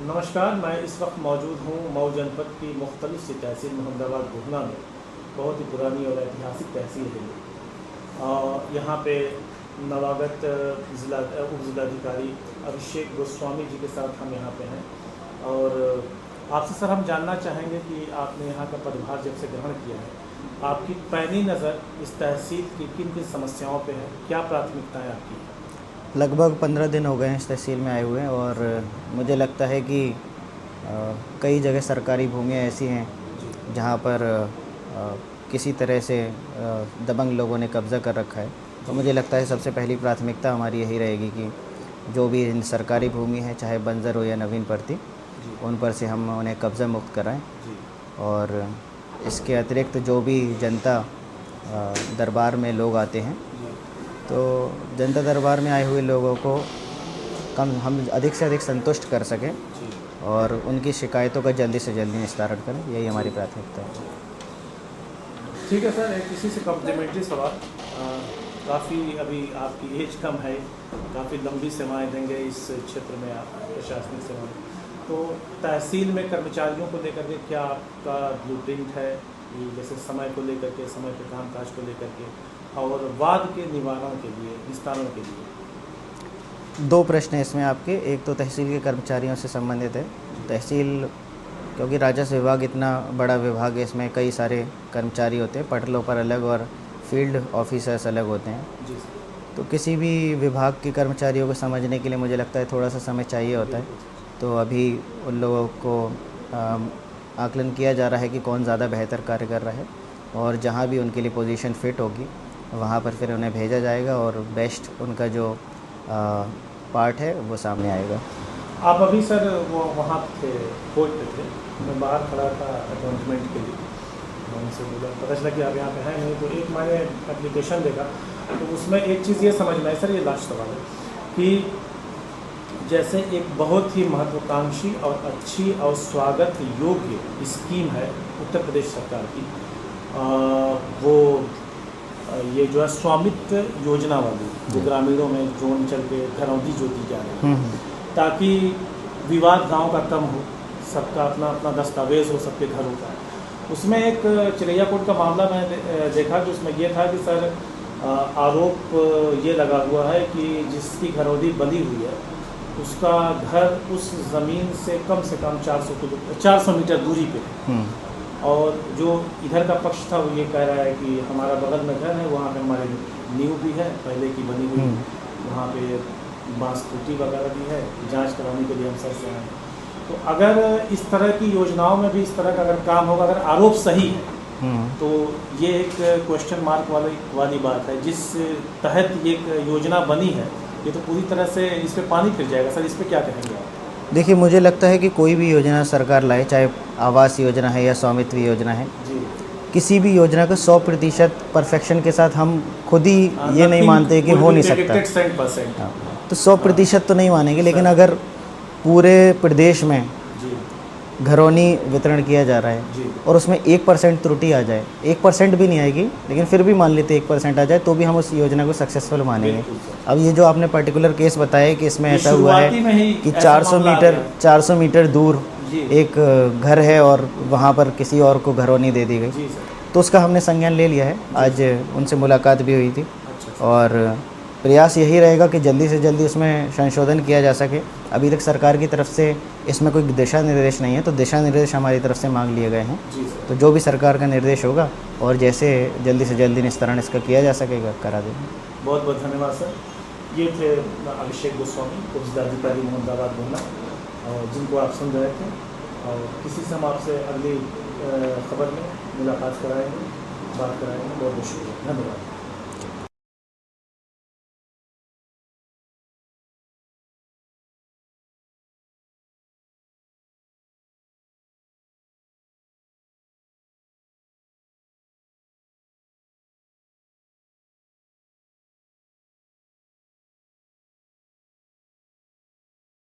नमस्कार, मैं इस वक्त मौजूद हूँ मऊ जनपद की मुख्तलिफ सी तहसील मोहम्मदाबाद गोहना में। बहुत ही पुरानी और ऐतिहासिक तहसील है ये। यहाँ पे नवागत उप ज़िलाधिकारी अभिषेक गोस्वामी जी के साथ हम यहाँ पे हैं। और आपसे सर हम जानना चाहेंगे कि आपने यहाँ का पदभार जब से ग्रहण किया है, आपकी पैनी नज़र इस तहसील की किन किन समस्याओं पे है, क्या प्राथमिकताएँ आपकी हैं? लगभग 15 दिन हो गए हैं इस तहसील में आए हुए हैं और मुझे लगता है कि कई जगह सरकारी भूमियाँ ऐसी हैं जहाँ पर किसी तरह से दबंग लोगों ने कब्ज़ा कर रखा है। तो मुझे लगता है सबसे पहली प्राथमिकता हमारी यही रहेगी कि जो भी इन सरकारी भूमि है, चाहे बंजर हो या नवीन पड़ती, उन पर से हम उन्हें कब्ज़ा मुक्त कराएं। और इसके अतिरिक्त जो भी जनता दरबार में लोग आते हैं, तो जनता दरबार में आए हुए लोगों को हम अधिक से अधिक संतुष्ट कर सकें और उनकी शिकायतों का जल्दी से जल्दी निस्तारण करें, यही हमारी प्राथमिकता है। ठीक है सर, एक इसी से कम्प्लीमेंट्री सवाल। काफ़ी अभी आपकी एज कम है, काफ़ी लंबी सेवाएं देंगे इस क्षेत्र में आप, प्रशासनिक सेवाएं। तो तहसील में कर्मचारियों को लेकर के क्या आपका ब्लूप्रिंट है, कि जैसे समय को लेकर के, समय के कामकाज को लेकर के, और वाद के निवारण के लिए, निस्तारण के लिए? दो प्रश्न हैं इसमें आपके। एक तो तहसील के कर्मचारियों से संबंधित है। तहसील, क्योंकि राजस्व विभाग इतना बड़ा विभाग है, इसमें कई सारे कर्मचारी होते हैं, पटलों पर अलग और फील्ड ऑफिसर्स अलग होते हैं। जी। तो किसी भी विभाग के कर्मचारियों को समझने के लिए मुझे लगता है थोड़ा सा समय चाहिए होता है। तो अभी उन लोगों को आकलन किया जा रहा है कि कौन ज़्यादा बेहतर कार्य कर रहा है, और जहाँ भी उनके लिए पोजीशन फिट होगी वहाँ पर फिर उन्हें भेजा जाएगा और बेस्ट उनका जो पार्ट है वो सामने आएगा। आप अभी सर वो वहाँ थे, कोर्ट पे थे, मैं बाहर खड़ा था अपॉइंटमेंट के लिए। मैं उनसे बोला, पता चला कि आप यहाँ पे हैं नहीं, तो एक मैंने एप्लीकेशन देखा, तो उसमें एक चीज़ ये समझ में आई सर, ये लास्ट सवाल है कि जैसे एक बहुत ही महत्वाकांक्षी और अच्छी और स्वागत योग्य स्कीम है उत्तर प्रदेश सरकार की, वो ये जो है स्वामित्व योजना वाली, जो ग्रामीणों में ड्रोन चल के घरौंदी जो दी जा रही है, ताकि विवाद गांव का कम हो, सबका अपना अपना दस्तावेज हो सबके घरों का। उसमें एक चिरैया कोट का मामला मैंने देखा कि उसमें ये था कि सर आरोप ये लगा हुआ है कि जिसकी घरौंदी बनी हुई है उसका घर उस ज़मीन से कम 400 मीटर दूरी पे है, और जो इधर का पक्ष था वो ये कह रहा है कि हमारा बगल में घर है, वहाँ पे हमारे नींव भी है पहले की बनी हुई, वहाँ पे बांस टूटी वगैरह भी है, जांच कराने के लिए हम सर से आए। तो अगर इस तरह की योजनाओं में भी इस तरह का अगर काम होगा, अगर आरोप सही है, तो ये एक क्वेश्चन मार्क वाली बात है। जिस तहत ये योजना बनी है, ये तो पूरी तरह से इस पर पानी फिर जाएगा सर, इस पर क्या कहेंगे आप? देखिए, मुझे लगता है कि कोई भी योजना सरकार लाए, चाहे आवास योजना है या स्वामित्व योजना है, किसी भी योजना का 100% परफेक्शन के साथ हम खुद ही ये नहीं मानते कि हो नहीं सकता। तो 100% तो नहीं मानेंगे, लेकिन अगर पूरे प्रदेश में घरौनी वितरण किया जा रहा है और उसमें 1% त्रुटि आ जाए, 1% भी नहीं आएगी, लेकिन फिर भी मान लेते 1% आ जाए, तो भी हम उस योजना को सक्सेसफुल मानेंगे। अब ये जो आपने पर्टिकुलर केस बताया कि इसमें ऐसा हुआ है कि 400 मीटर दूर एक घर है और वहाँ पर किसी और को घरौनी दे दी गई, तो उसका हमने संज्ञान ले लिया है। आज उनसे मुलाकात भी हुई थी और प्रयास यही रहेगा कि जल्दी से जल्दी उसमें संशोधन किया जा सके। अभी तक सरकार की तरफ से इसमें कोई दिशा निर्देश नहीं है, तो दिशा निर्देश हमारी तरफ से मांग लिए गए हैं। तो जो भी सरकार का निर्देश होगा और जैसे जल्दी से जल्दी निस्तारण इसका किया जा सकेगा, करा देंगे। बहुत बहुत धन्यवाद सर। ये थे अभिषेक गोस्वामी, उप ज़िलाधिकारी मोहम्मदाबाद गोहना, जिनको आप सुन रहे थे। और किसी से हम आपसे अगली खबर में मुलाकात कराएंगे, बात कराएंगे। बहुत बहुत शुक्रिया, धन्यवाद।